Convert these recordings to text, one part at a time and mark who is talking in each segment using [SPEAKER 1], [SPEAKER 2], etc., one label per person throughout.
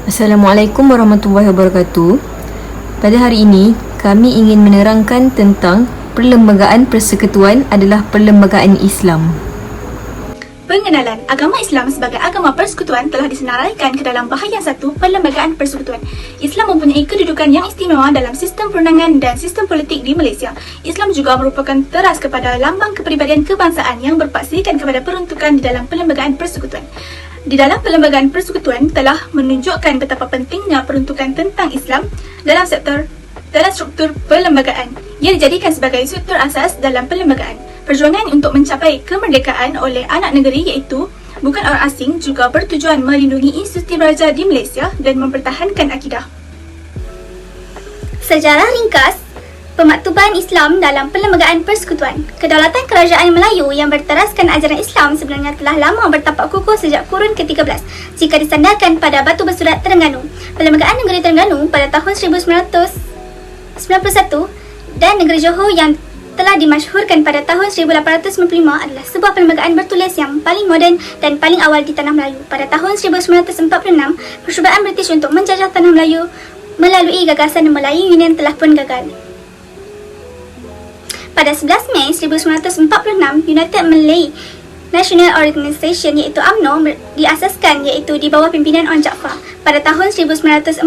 [SPEAKER 1] Assalamualaikum warahmatullahi wabarakatuh. Pada hari ini, kami ingin menerangkan tentang Perlembagaan Persekutuan adalah perlembagaan Islam.
[SPEAKER 2] Pengenalan agama Islam sebagai agama persekutuan telah disenaraikan ke dalam bahagian 1 Perlembagaan Persekutuan. Islam mempunyai kedudukan yang istimewa dalam sistem perundangan dan sistem politik di Malaysia. Islam juga merupakan teras kepada lambang kepribadian kebangsaan yang berpaksikan kepada peruntukan di dalam Perlembagaan Persekutuan. Di dalam Perlembagaan Persekutuan telah menunjukkan betapa pentingnya peruntukan tentang Islam dalam struktur perlembagaan. Ia dijadikan sebagai struktur asas dalam perlembagaan. Perjuangan untuk mencapai kemerdekaan oleh anak negeri iaitu bukan orang asing juga bertujuan melindungi institusi beraja di Malaysia dan mempertahankan akidah.
[SPEAKER 3] Sejarah ringkas Pemaktuban Islam dalam Perlembagaan Persekutuan. Kedaulatan Kerajaan Melayu yang berteraskan ajaran Islam sebenarnya telah lama bertapak kukuh sejak kurun ke-13 jika disandarkan pada batu bersurat Terengganu. Perlembagaan Negeri Terengganu pada tahun 1991 dan Negeri Johor yang telah dimasyhurkan pada tahun 1895 adalah sebuah perlembagaan bertulis yang paling moden dan paling awal di Tanah Melayu. Pada tahun 1946, percubaan British untuk menjajah Tanah Melayu melalui gagasan Melayu Union telah pun gagal. Pada 11 Mei 1946, United Malay National Organisation iaitu UMNO diasaskan iaitu di bawah pimpinan Onn Jaafar. Pada tahun 1948,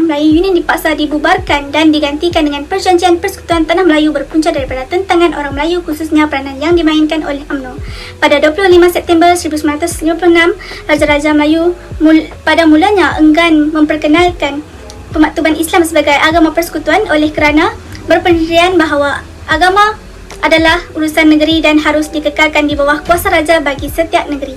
[SPEAKER 3] Melayu Union dipaksa dibubarkan dan digantikan dengan Perjanjian Persekutuan Tanah Melayu berpunca daripada tentangan orang Melayu khususnya peranan yang dimainkan oleh UMNO. Pada 25 September 1956, Raja-Raja Melayu pada mulanya enggan memperkenalkan pemaktuban Islam sebagai agama persekutuan oleh kerana berpendirian bahawa agama adalah urusan negeri dan harus dikekalkan di bawah kuasa raja bagi setiap negeri.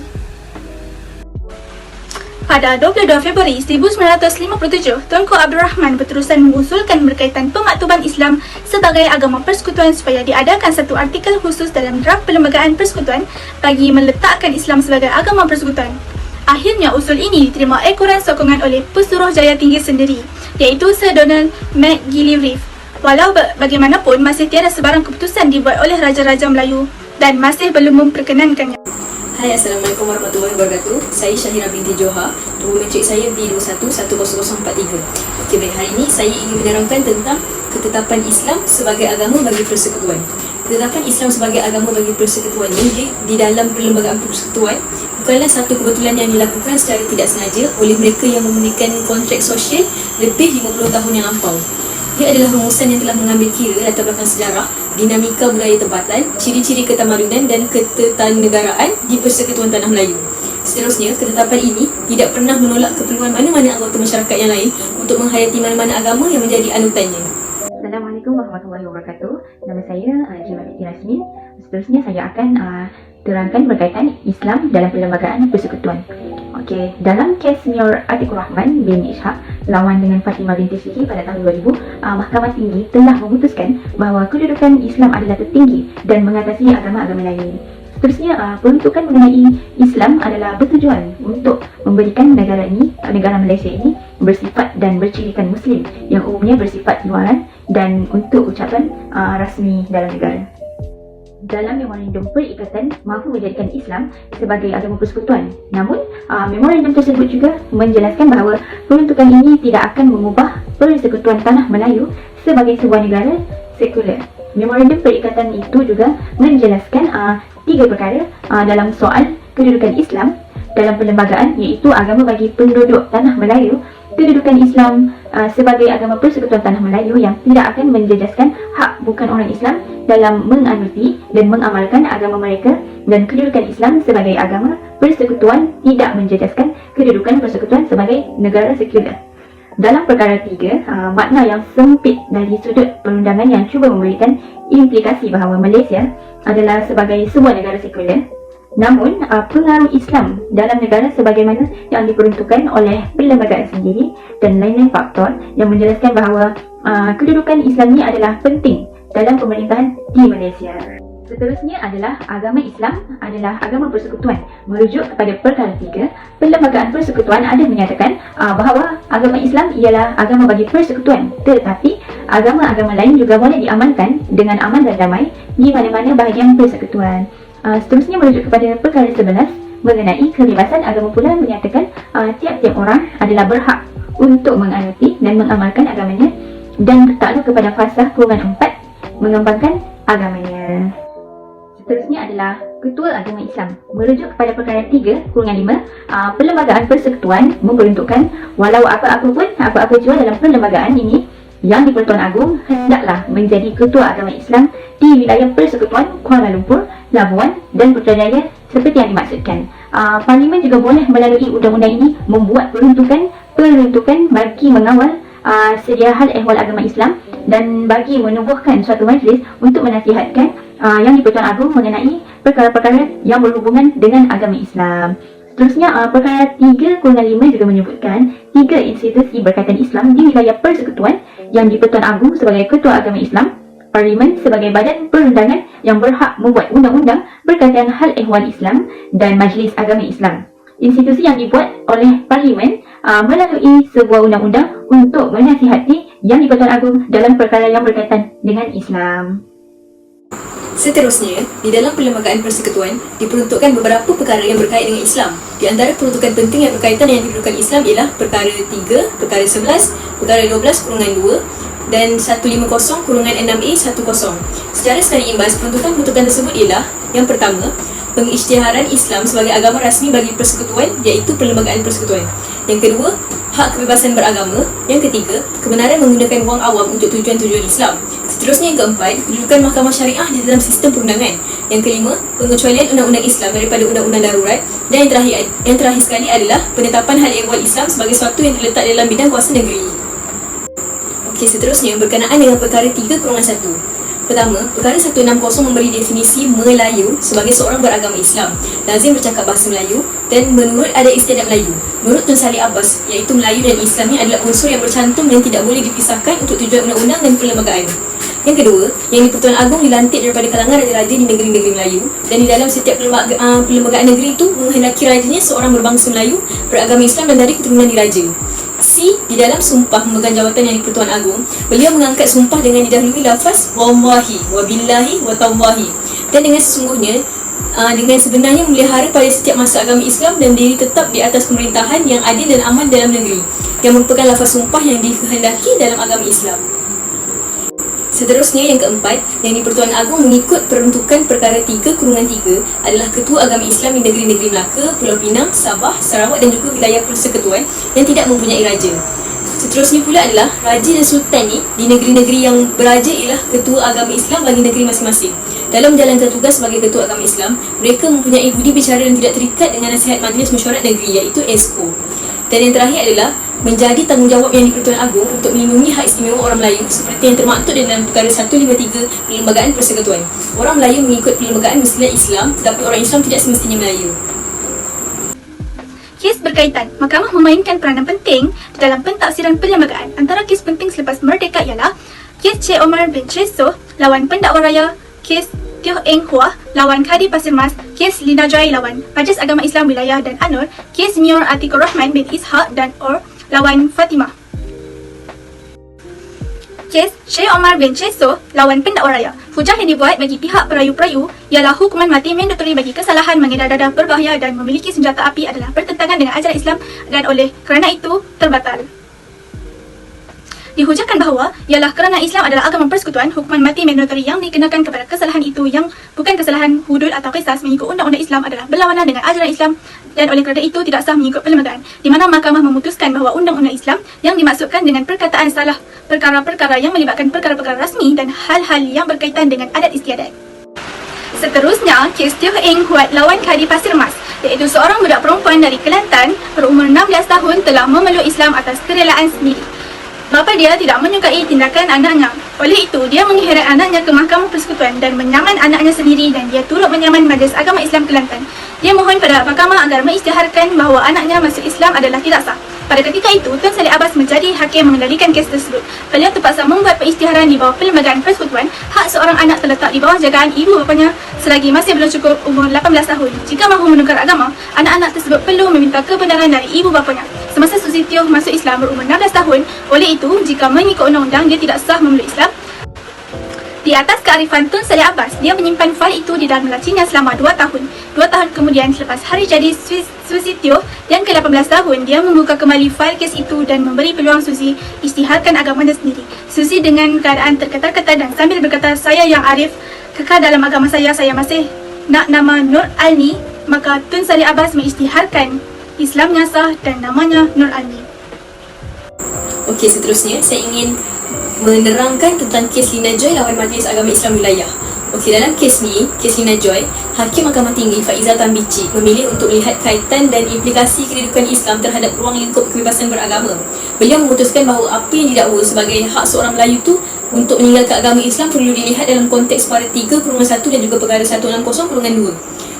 [SPEAKER 2] Pada 22 Februari 1957, Tunku Abdul Rahman berterusan mengusulkan berkaitan pemaktuban Islam sebagai agama persekutuan supaya diadakan satu artikel khusus dalam draft Perlembagaan Persekutuan bagi meletakkan Islam sebagai agama persekutuan. Akhirnya usul ini diterima ekoran sokongan oleh Pesuruhjaya Tinggi sendiri, iaitu Sir Donald McGillivray. Walau bagaimanapun, masih tiada sebarang keputusan dibuat oleh Raja-Raja Melayu dan masih belum memperkenankannya.
[SPEAKER 4] Hai, Assalamualaikum warahmatullahi wabarakatuh. Saya Syahira binti Johar. Nombor mencik saya B21100043. Okey, baik. Hari ini saya ingin menerangkan tentang ketetapan Islam sebagai agama bagi persekutuan. Ketetapan Islam sebagai agama bagi persekutuan ini di dalam Perlembagaan Persekutuan bukanlah satu kebetulan yang dilakukan secara tidak sengaja oleh mereka yang memiliki kontrak sosial lebih 50 tahun yang lampau. Ia adalah rumusan yang telah mengambil kira latar belakang sejarah, dinamika budaya tempatan, ciri-ciri ketamadunan dan ketatanegaraan di Persekutuan Tanah Melayu. Seterusnya, ketetapan ini tidak pernah menolak keperluan mana-mana anggota masyarakat yang lain untuk menghayati mana-mana agama yang menjadi anutannya.
[SPEAKER 5] Assalamualaikum warahmatullahi wabarakatuh. Nama saya Jiwa Binti Rasmin. Seterusnya saya akan terangkan berkaitan Islam dalam Perlembagaan Persekutuan. Okey, dalam kes Senior Atikur Rahman bin Ishaq lawan dengan Fatimah binti Siti pada tahun 2000, Mahkamah Tinggi telah memutuskan bahawa kedudukan Islam adalah tertinggi dan mengatasi agama-agama lain. Seterusnya, peruntukan mengenai Islam adalah bertujuan untuk memberikan negara Malaysia ini bersifat dan bercirikan Muslim yang umumnya bersifat luaran dan untuk ucapan rasmi dalam negara. Dalam memorandum perikatan mahu menjadikan Islam sebagai agama persekutuan. Namun, memorandum tersebut juga menjelaskan bahawa peruntukan ini tidak akan mengubah Persekutuan Tanah Melayu sebagai sebuah negara sekular. Memorandum perikatan itu juga menjelaskan 3 perkara dalam soal kedudukan Islam dalam perlembagaan, iaitu agama bagi penduduk Tanah Melayu, kedudukan Islam sebagai agama persekutuan Tanah Melayu yang tidak akan menjejaskan hak bukan orang Islam dalam menganuti dan mengamalkan agama mereka, dan kedudukan Islam sebagai agama persekutuan tidak menjejaskan kedudukan persekutuan sebagai negara sekular. Dalam perkara 3, makna yang sempit dari sudut perundangan yang cuba memberikan implikasi bahawa Malaysia adalah sebagai sebuah negara sekular. Namun, pengaruh Islam dalam negara sebagaimana yang diperuntukkan oleh perlembagaan sendiri dan lain-lain faktor yang menjelaskan bahawa kedudukan Islam ini adalah penting dalam pemerintahan di Malaysia. Seterusnya adalah agama Islam adalah agama persekutuan. Merujuk kepada perkara 3, Perlembagaan Persekutuan ada menyatakan bahawa agama Islam ialah agama bagi persekutuan, tetapi agama-agama lain juga boleh diamalkan dengan aman dan damai di mana-mana bahagian persekutuan. Seterusnya merujuk kepada perkara 11 mengenai kebebasan agama pula menyatakan tiap-tiap orang adalah berhak untuk menganuti dan mengamalkan agamanya, dan bertakluk kepada fasa kurungan 4 mengembangkan agamanya. Seterusnya adalah Ketua Agama Islam. Merujuk kepada perkara 3 kurungan 5, perlembagaan persekutuan memperuntukkan walau apa-apa jua dalam perlembagaan ini yang di-Pertuan Agong hendaklah menjadi Ketua Agama Islam di wilayah Persekutuan Kuala Lumpur, Labuan dan Putrajaya seperti yang dimaksudkan. Parlimen juga boleh melalui undang-undang ini membuat peruntukan bagi mengawal sedia hal ehwal agama Islam dan bagi menubuhkan suatu majlis untuk menasihatkan yang di-Pertuan Agong mengenai perkara-perkara yang berhubungan dengan agama Islam. Seterusnya, perkara 3 kurungan 5 juga menyebutkan 3 institusi berkaitan Islam di wilayah Persekutuan yang di-Pertuan Agong sebagai Ketua Agama Islam, Parlimen sebagai badan perundangan yang berhak membuat undang-undang berkaitan hal ehwal Islam, dan Majlis Agama Islam. Institusi yang dibuat oleh Parlimen melalui sebuah undang-undang untuk menasihati yang di-Pertuan Agong dalam perkara yang berkaitan dengan Islam.
[SPEAKER 4] Seterusnya, di dalam perlembagaan persekutuan diperuntukkan beberapa perkara yang berkait dengan Islam. Di antara peruntukan penting yang berkaitan dengan kedudukan Islam ialah perkara 3, perkara 11, perkara 12 kurungan 2 dan 150 kurungan 6A 10. Secara sekali imbas, peruntukan tersebut ialah: yang pertama, pengisytiharan Islam sebagai agama rasmi bagi persekutuan, iaitu perlembagaan persekutuan. Yang kedua, hak kebebasan beragama. Yang ketiga, kebenaran menggunakan wang awam untuk tujuan-tujuan Islam. Seterusnya, yang keempat, kedudukan mahkamah syariah di dalam sistem perundangan. Yang kelima, pengecualian undang-undang Islam daripada undang-undang darurat. Dan yang terakhir sekali adalah penetapan hal ehwal Islam sebagai sesuatu yang terletak dalam bidang kuasa negeri. Okey, seterusnya berkenaan dengan perkara 3 kurungan 1. Pertama, perkara 160 memberi definisi Melayu sebagai seorang beragama Islam, lazim bercakap bahasa Melayu dan menurut adat istiadat Melayu. Menurut Tun Salleh Abbas, iaitu Melayu dan Islam ini adalah unsur yang bercantum dan tidak boleh dipisahkan untuk tujuan undang-undang dan perlembagaan. Yang kedua, yang di-Pertuan Agong dilantik daripada kalangan raja-raja di negeri-negeri Melayu, dan di dalam setiap perlembagaan negeri itu menghendaki rajanya seorang berbangsa Melayu, beragama Islam dan dari keturunan diraja. C. Di dalam sumpah memegang jawatan yang di-Pertuan Agong, beliau mengangkat sumpah dengan didahului lafaz wallahi, wabillahi, watallahi, dan dengan sesungguhnya, dengan sebenarnya memelihara pada setiap masa agama Islam dan diri tetap di atas pemerintahan yang adil dan aman dalam negeri, yang merupakan lafaz sumpah yang dikehendaki dalam agama Islam. Seterusnya, yang keempat, yang di-Pertuan Agong mengikut peruntukan perkara 3 kurungan 3 adalah Ketua Agama Islam di negeri-negeri Melaka, Pulau Pinang, Sabah, Sarawak dan juga wilayah persekutuan yang tidak mempunyai raja. Seterusnya pula adalah Raja dan Sultan di negeri-negeri yang beraja ialah Ketua Agama Islam bagi negeri masing-masing. Dalam menjalankan tugas sebagai Ketua Agama Islam, mereka mempunyai budi bicara dan tidak terikat dengan nasihat Majlis Mesyuarat Negeri, iaitu ESCO. Dan yang terakhir adalah menjadi tanggungjawab yang di-Pertuan Agong untuk melindungi hak istimewa orang Melayu seperti yang termaktub dalam perkara 153 Perlembagaan Persekutuan. Orang Melayu mengikut perlembagaan mestilah Islam, tetapi orang Islam tidak semestinya Melayu.
[SPEAKER 2] Kes berkaitan, mahkamah memainkan peranan penting di dalam pentafsiran perlembagaan. Antara kes penting selepas merdeka ialah kes Cik Omar bin Cheso lawan Pendakwa Raya, kes Tioh Eng Hua lawan Kadi Pasir Mas, kes Lina Joy lawan Majlis Agama Islam Wilayah dan Anur, kes Mior Atikur Rahman bin Ishaq dan Or lawan Fatimah. Kes Syekh Omar bin Cheso lawan Pendakwa Raya. Hujah yang dibuat bagi pihak perayu-perayu ialah hukuman mati mandatori bagi kesalahan mengedar dadah berbahaya dan memiliki senjata api adalah bertentangan dengan ajaran Islam dan oleh kerana itu terbatal. Dihujahkan bahawa ialah kerana Islam adalah agama persekutuan, hukuman mati mandatori yang dikenakan kepada kesalahan itu yang bukan kesalahan hudud atau qisas mengikut undang-undang Islam adalah berlawanan dengan ajaran Islam dan oleh kerana itu tidak sah mengikut perlembagaan, di mana mahkamah memutuskan bahawa undang-undang Islam yang dimaksudkan dengan perkataan salah perkara-perkara yang melibatkan perkara-perkara rasmi dan hal-hal yang berkaitan dengan adat istiadat. Seterusnya, kes Tioh Eng Huat lawan Kadi Pasir Mas, iaitu seorang budak perempuan dari Kelantan berumur 16 tahun telah memeluk Islam atas kerelaan sendiri. Bapa dia tidak menyukai tindakan anaknya. Oleh itu, dia mengheret anaknya ke Mahkamah Persekutuan dan menyaman anaknya sendiri dan dia turut menyaman Majlis Agama Islam Kelantan. Dia mohon pada mahkamah agar mengisytiharkan bahawa anaknya masuk Islam adalah tidak sah. Pada ketika itu, Tun Salleh Abbas menjadi hakim mengendalikan kes tersebut. Beliau terpaksa membuat pengisytiharan di bawah Perlembagaan Persekutuan. Hak seorang anak terletak di bawah jagaan ibu bapanya selagi masih belum cukup umur 18 tahun. Jika mahu menukar agama, anak-anak tersebut perlu meminta kebenaran dari ibu bapanya. Semasa Susi Tioh masuk Islam berumur 16 tahun, oleh itu, jika mengikut undang-undang dia tidak sah memeluk Islam. Di atas kearifan Tun Sri Abbas, dia menyimpan fail itu di dalam lacinya selama 2 tahun. 2 tahun kemudian selepas hari jadi Susityo yang ke-18 tahun, dia membuka kembali fail kes itu dan memberi peluang Susi isytiharkan agamanya sendiri. Susi dengan keadaan terketar-ketar dan sambil berkata, "Saya yang arif, kekal dalam agama saya masih nak nama Nur Alni." Maka Tun Sri Abbas mengisytiharkan Islamnya sah dan namanya Nur Alni.
[SPEAKER 4] Okey, seterusnya saya ingin menerangkan tentang kes Lina Joy lawan Majlis Agama Islam Wilayah. Okey, dalam kes ni, kes Lina Joy, Hakim Mahkamah Tinggi Faizal Tambici memilih untuk melihat kaitan dan implikasi kedudukan Islam terhadap ruang lingkup kebebasan beragama. Beliau memutuskan bahawa apa yang didakwa sebagai hak seorang Melayu tu untuk meninggalkan agama Islam perlu dilihat dalam konteks Para 3/1 dan juga Perkara 160/2.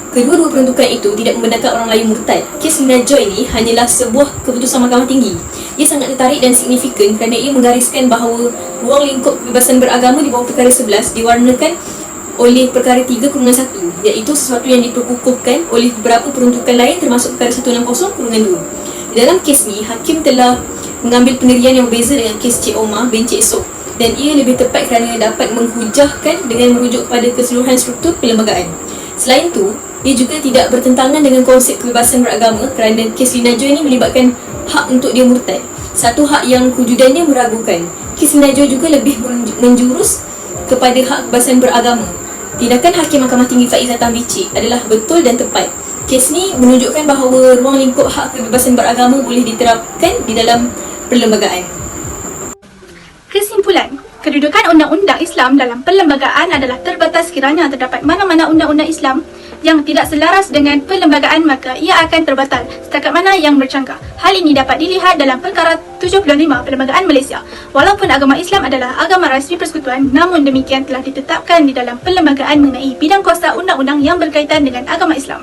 [SPEAKER 4] Kedua-dua peruntukan itu tidak membenarkan orang Melayu murtad. Kes Lina Joy ni hanyalah sebuah keputusan Mahkamah Tinggi. Ia sangat tertarik dan signifikan kerana ia menggariskan bahawa ruang lingkup kebebasan beragama di bawah Perkara 11 diwarnakan oleh Perkara 3/1, iaitu sesuatu yang diperkukuhkan oleh beberapa peruntukan lain termasuk Perkara 160/2. Di dalam kes ni, Hakim telah mengambil pendirian yang berbeza dengan kes Cik Omar bin Cik Sok, dan ia lebih tepat kerana dapat menghujahkan dengan merujuk pada keseluruhan struktur perlembagaan. Selain itu, ia juga tidak bertentangan dengan konsep kebebasan beragama kerana kes Lina Joy ini melibatkan hak untuk dia murtad, satu hak yang kewujudannya meragukan. Kes Lina Joy juga lebih menjurus kepada hak kebebasan beragama. Tindakan Hakim Mahkamah Tinggi Faizal Tambici adalah betul dan tepat. Kes ni menunjukkan bahawa ruang lingkup hak kebebasan beragama boleh diterapkan di dalam perlembagaan.
[SPEAKER 2] Kesimpulan, kedudukan undang-undang Islam dalam perlembagaan adalah terbatas kiranya terdapat mana-mana undang-undang Islam yang tidak selaras dengan perlembagaan, maka ia akan terbatal setakat mana yang bercanggah. Hal ini dapat dilihat dalam Perkara 75 Perlembagaan Malaysia. Walaupun agama Islam adalah agama rasmi persekutuan, namun demikian telah ditetapkan di dalam perlembagaan mengenai bidang kuasa undang-undang yang berkaitan dengan agama Islam.